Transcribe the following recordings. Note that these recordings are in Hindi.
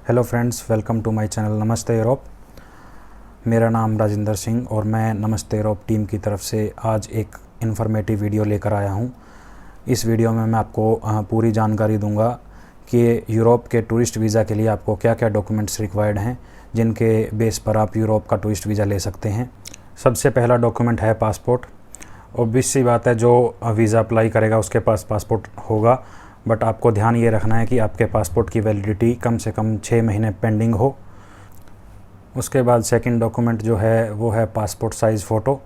Hello friends, welcome to my channel Namaste Europe. मेरा नाम राजिंदर सिंह और मैं नमस्ते यूरोप टीम की तरफ से आज एक इन्फॉर्मेटिव वीडियो लेकर आया हूं। इस वीडियो में मैं आपको पूरी जानकारी दूंगा कि यूरोप के टूरिस्ट वीज़ा के लिए आपको क्या क्या डॉक्यूमेंट्स रिक्वायर्ड हैं, जिनके बेस पर आप यूरोप का टूरिस्ट वीज़ा ले सकते हैं। सबसे पहला डॉक्यूमेंट है पासपोर्ट। ऑब्वियस सी बात है, जो वीज़ा अप्लाई करेगा उसके पास पासपोर्ट होगा, बट आपको ध्यान ये रखना है कि आपके पासपोर्ट की वैलिडिटी कम से कम 6 महीने पेंडिंग हो। उसके बाद सेकंड डॉक्यूमेंट जो है वो है पासपोर्ट साइज़ फ़ोटो,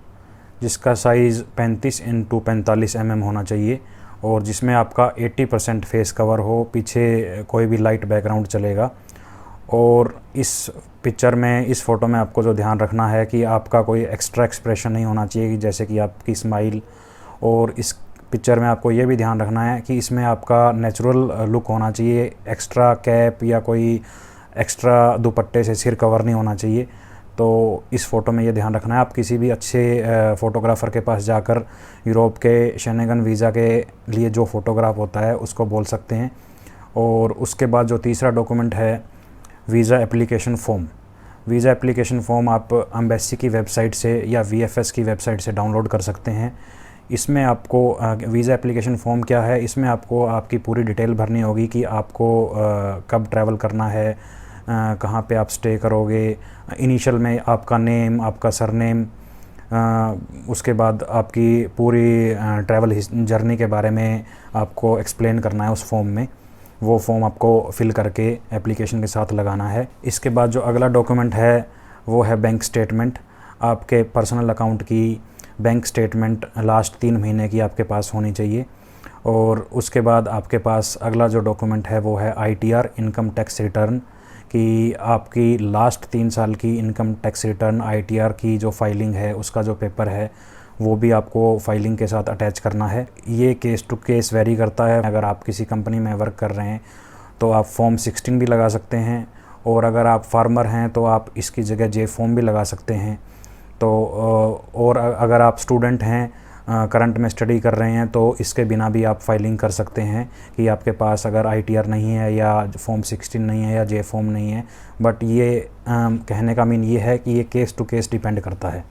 जिसका साइज़ 35x45 mm होना चाहिए और जिसमें आपका 80% फेस कवर हो, पीछे कोई भी लाइट बैकग्राउंड चलेगा। और इस पिक्चर में, इस फ़ोटो में आपको जो ध्यान रखना है कि आपका कोई एक्स्ट्रा एक्सप्रेशन नहीं होना चाहिए, जैसे कि आपकी स्माइल। और इस पिक्चर में आपको ये भी ध्यान रखना है कि इसमें आपका नेचुरल लुक होना चाहिए, एक्स्ट्रा कैप या कोई एक्स्ट्रा दुपट्टे से सिर कवर नहीं होना चाहिए। तो इस फ़ोटो में ये ध्यान रखना है। आप किसी भी अच्छे फ़ोटोग्राफ़र के पास जाकर यूरोप के शेंगेन वीज़ा के लिए जो फ़ोटोग्राफ होता है उसको बोल सकते हैं। और उसके बाद जो तीसरा डॉक्यूमेंट है visa application form. Visa application form आप एम्बेसी की वेबसाइट से या VFS की वेबसाइट से डाउनलोड कर सकते हैं। इसमें आपको वीज़ा एप्लीकेशन फ़ॉर्म क्या है, इसमें आपको आपकी पूरी डिटेल भरनी होगी कि आपको कब ट्रैवल करना है, कहाँ पे आप स्टे करोगे। इनिशियल में आपका नेम, आपका सरनेम, उसके बाद आपकी पूरी ट्रैवल जर्नी के बारे में आपको एक्सप्लेन करना है उस फॉर्म में। वो फॉर्म आपको फिल करके एप्लीकेशन के साथ लगाना है। इसके बाद जो अगला डॉक्यूमेंट है वो है बैंक स्टेटमेंट। आपके पर्सनल अकाउंट की बैंक स्टेटमेंट लास्ट 3 महीने की आपके पास होनी चाहिए। और उसके बाद आपके पास अगला जो डॉक्यूमेंट है वो है ITR, इनकम टैक्स रिटर्न, कि आपकी लास्ट 3 साल की इनकम टैक्स रिटर्न ITR की जो फाइलिंग है उसका जो पेपर है वो भी आपको फाइलिंग के साथ अटैच करना है। ये केस टू केस वेरी करता है। अगर आप किसी कंपनी में वर्क कर रहे हैं तो आप फॉर्म 16 भी लगा सकते हैं, और अगर आप फार्मर हैं तो आप इसकी जगह J फॉर्म भी लगा सकते हैं। तो और अगर आप स्टूडेंट हैं, करंट में स्टडी कर रहे हैं, तो इसके बिना भी आप फाइलिंग कर सकते हैं कि आपके पास अगर ITR नहीं है या फॉर्म 16 नहीं है या J फॉर्म नहीं है। बट ये कहने का मीन ये है कि ये केस टू केस डिपेंड करता है।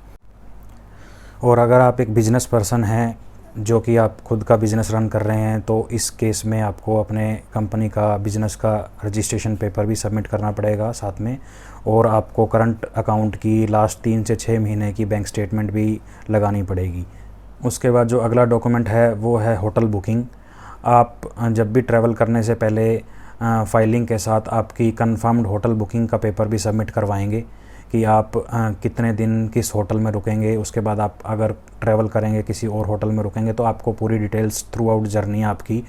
और अगर आप एक बिज़नेस पर्सन हैं जो कि आप खुद का बिज़नेस रन कर रहे हैं, तो इस केस में आपको अपने कंपनी का बिज़नेस का रजिस्ट्रेशन पेपर भी सबमिट करना पड़ेगा साथ में। और आपको करंट अकाउंट की लास्ट 3 से 6 महीने की बैंक स्टेटमेंट भी लगानी पड़ेगी। उसके बाद जो अगला डॉक्यूमेंट है वो है होटल बुकिंग। आप जब भी ट्रैवल करने से पहले फाइलिंग के साथ आपकी कंफर्म्ड होटल बुकिंग का पेपर भी सबमिट करवाएंगे कि आप कितने दिन किस होटल में रुकेंगे। उसके बाद आप अगर ट्रैवल करेंगे किसी और होटल में रुकेंगे तो आपको पूरी डिटेल्स थ्रू आउट जर्नी आपकी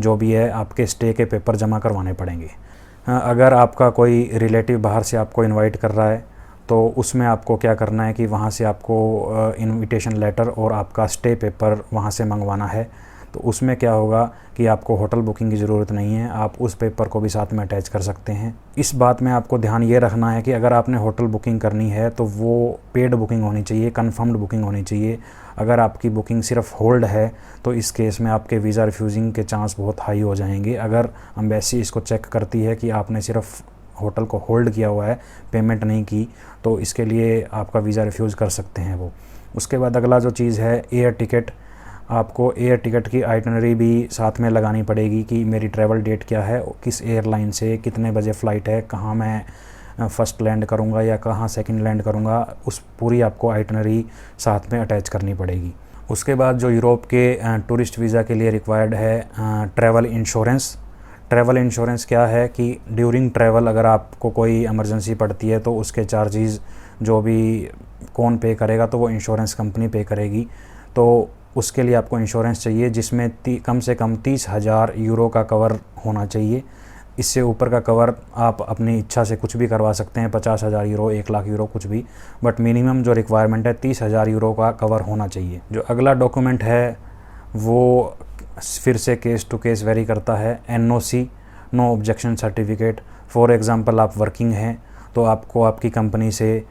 जो भी है आपके स्टे के पेपर जमा करवाने पड़ेंगे। अगर आपका कोई रिलेटिव बाहर से आपको इनवाइट कर रहा है तो उसमें आपको क्या करना है कि वहाँ से आपको इनविटेशन लेटर और आपका स्टे पेपर वहाँ से मंगवाना है। तो उसमें क्या होगा कि आपको होटल बुकिंग की ज़रूरत नहीं है, आप उस पेपर को भी साथ में अटैच कर सकते हैं। इस बात में आपको ध्यान ये रखना है कि अगर आपने होटल बुकिंग करनी है तो वो पेड बुकिंग होनी चाहिए, कंफर्म्ड बुकिंग होनी चाहिए। अगर आपकी बुकिंग सिर्फ होल्ड है तो इस केस में आपके वीज़ा रिफ्यूजिंग के चांस बहुत हाई हो जाएंगे। अगर एम्बेसी इसको चेक करती है कि आपने सिर्फ होटल को होल्ड किया हुआ है, पेमेंट नहीं की, तो इसके लिए आपका वीज़ा रिफ्यूज़ कर सकते हैं वो। उसके बाद अगला जो चीज़ है एयर टिकट। आपको एयर टिकट की आइटनरी भी साथ में लगानी पड़ेगी कि मेरी ट्रैवल डेट क्या है, किस एयरलाइन से कितने बजे फ़्लाइट है, कहाँ मैं फ़र्स्ट लैंड करूँगा या कहाँ सेकंड लैंड करूँगा, उस पूरी आपको आइटनरी साथ में अटैच करनी पड़ेगी। उसके बाद जो यूरोप के टूरिस्ट वीज़ा के लिए रिक्वायर्ड है ट्रैवल इंश्योरेंस। ट्रैवल इंश्योरेंस क्या है कि ड्यूरिंग ट्रैवल अगर आपको कोई इमरजेंसी पड़ती है तो उसके चार्जेस जो भी कौन पे करेगा, तो वो इंश्योरेंस कंपनी पे करेगी। तो उसके लिए आपको इंश्योरेंस चाहिए जिसमें कम से कम 30,000 यूरो का कवर होना चाहिए। इससे ऊपर का कवर आप अपनी इच्छा से कुछ भी करवा सकते हैं, 50,000 यूरो, 1,00,000 यूरो, कुछ भी। बट मिनिमम जो रिक्वायरमेंट है 30,000 यूरो का कवर होना चाहिए। जो अगला डॉक्यूमेंट है वो फिर से केस टू केस वेरी करता है। NOC, no objection certificate. For example आप वर्किंग हैं तो आपको आपकी कंपनी से,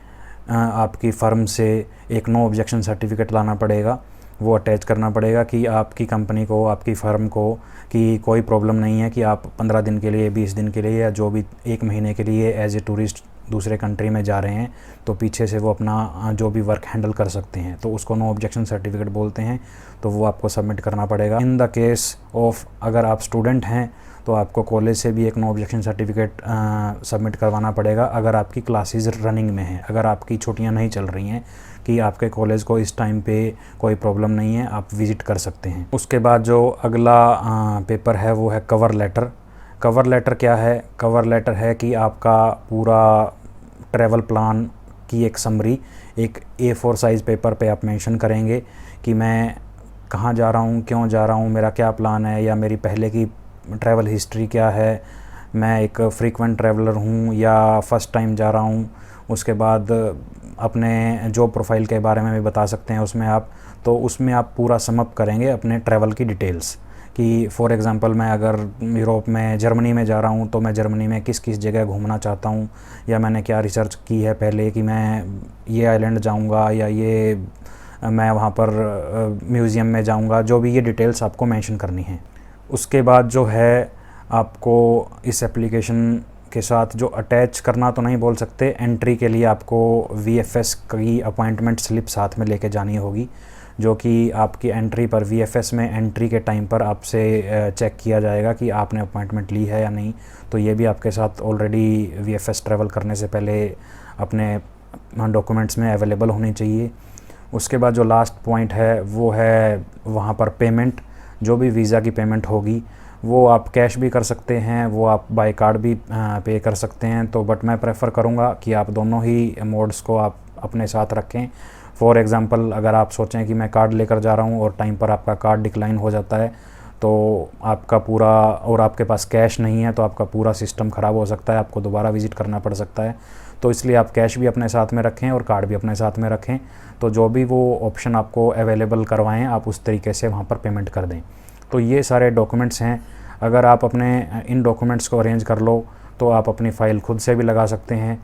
आपकी फ़र्म से एक नो ऑब्जेक्शन सर्टिफिकेट लाना पड़ेगा वो अटैच करना पड़ेगा कि आपकी कंपनी को, आपकी फ़र्म को कि कोई प्रॉब्लम नहीं है कि आप 15 दिन के लिए, 20 दिन के लिए या जो भी 1 महीने के लिए एज ए टूरिस्ट दूसरे कंट्री में जा रहे हैं, तो पीछे से वो अपना जो भी वर्क हैंडल कर सकते हैं। तो उसको नो ऑब्जेक्शन सर्टिफिकेट बोलते हैं, तो वो आपको सबमिट करना पड़ेगा। इन द केस ऑफ अगर आप स्टूडेंट हैं तो आपको कॉलेज से भी एक नो ऑब्जेक्शन सर्टिफिकेट सबमिट करवाना पड़ेगा अगर आपकी क्लासेस रनिंग में हैं, अगर आपकी छुट्टियां नहीं चल रही हैं, कि आपके कॉलेज को इस टाइम पे कोई प्रॉब्लम नहीं है, आप विज़िट कर सकते हैं। उसके बाद जो अगला पेपर है वो है कवर लेटर। कवर लेटर क्या है? कवर लेटर है कि आपका पूरा ट्रैवल प्लान की एक समरी एक A4 साइज़ पेपर पे आप मेंशन करेंगे कि मैं कहाँ जा रहा हूँ, क्यों जा रहा हूँ, मेरा क्या प्लान है, या मेरी पहले की ट्रैवल हिस्ट्री क्या है, मैं एक फ्रीक्वेंट ट्रैवलर हूँ या फ़र्स्ट टाइम जा रहा हूँ। उसके बाद अपने जॉब प्रोफाइल के बारे में भी बता सकते हैं उसमें आप। तो उसमें आप पूरा समअप करेंगे अपने ट्रैवल की डिटेल्स कि फॉर एग्ज़ाम्पल मैं अगर यूरोप में जर्मनी में जा रहा हूँ तो मैं जर्मनी में किस किस जगह घूमना चाहता हूँ, या मैंने क्या रिसर्च की है पहले कि मैं ये आइलैंड जाऊँगा या ये मैं वहाँ पर म्यूज़ियम में जाऊँगा, जो भी ये डिटेल्स आपको मेंशन करनी है। उसके बाद जो है आपको इस एप्लीकेशन के साथ जो अटैच करना तो नहीं बोल सकते, एंट्री के लिए आपको VFS की अपॉइंटमेंट स्लिप साथ में लेके जानी होगी, जो कि आपकी एंट्री पर VFS में एंट्री के टाइम पर आपसे चेक किया जाएगा कि आपने अपॉइंटमेंट ली है या नहीं। तो ये भी आपके साथ ऑलरेडी VFS ट्रैवल करने से पहले अपने डॉक्यूमेंट्स में अवेलेबल होनी चाहिए। उसके बाद जो लास्ट पॉइंट है वो है वहाँ पर पेमेंट। जो भी वीज़ा की पेमेंट होगी वो आप कैश भी कर सकते हैं, वो आप बाय कार्ड भी पे कर सकते हैं। तो बट मैं प्रेफर करूँगा कि आप दोनों ही मोड्स को आप अपने साथ रखें। फॉर एग्ज़ाम्पल अगर आप सोचें कि मैं कार्ड लेकर जा रहा हूँ और टाइम पर आपका कार्ड डिक्लाइन हो जाता है तो आपका पूरा, और आपके पास कैश नहीं है तो आपका पूरा सिस्टम ख़राब हो सकता है, आपको दोबारा विज़िट करना पड़ सकता है। तो इसलिए आप कैश भी अपने साथ में रखें और कार्ड भी अपने साथ में रखें। तो जो भी वो ऑप्शन आपको अवेलेबल करवाएं आप उस तरीके से वहाँ पर पेमेंट कर दें। तो ये सारे डॉक्यूमेंट्स हैं। अगर आप अपने इन डॉक्यूमेंट्स को अरेंज कर लो तो आप अपनी फ़ाइल खुद से भी लगा सकते हैं।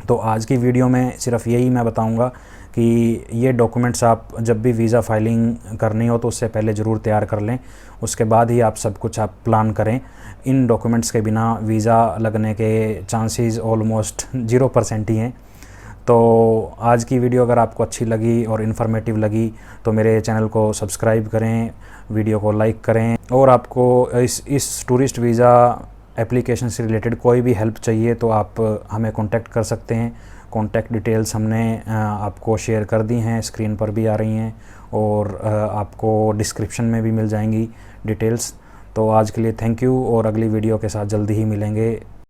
तो आज की वीडियो में सिर्फ यही मैं बताऊंगा कि ये डॉक्यूमेंट्स आप जब भी वीज़ा फाइलिंग करनी हो तो उससे पहले ज़रूर तैयार कर लें, उसके बाद ही आप सब कुछ आप प्लान करें। इन डॉक्यूमेंट्स के बिना वीज़ा लगने के चांसेस ऑलमोस्ट 0% ही हैं। तो आज की वीडियो अगर आपको अच्छी लगी और इन्फॉर्मेटिव लगी तो मेरे चैनल को सब्सक्राइब करें, वीडियो को लाइक करें, और आपको इस टूरिस्ट वीज़ा एप्लीकेशन से रिलेटेड कोई भी हेल्प चाहिए तो आप हमें कांटेक्ट कर सकते हैं। कॉन्टैक्ट डिटेल्स हमने आपको शेयर कर दी हैं, स्क्रीन पर भी आ रही हैं और आपको डिस्क्रिप्शन में भी मिल जाएंगी डिटेल्स। तो आज के लिए थैंक यू, और अगली वीडियो के साथ जल्दी ही मिलेंगे।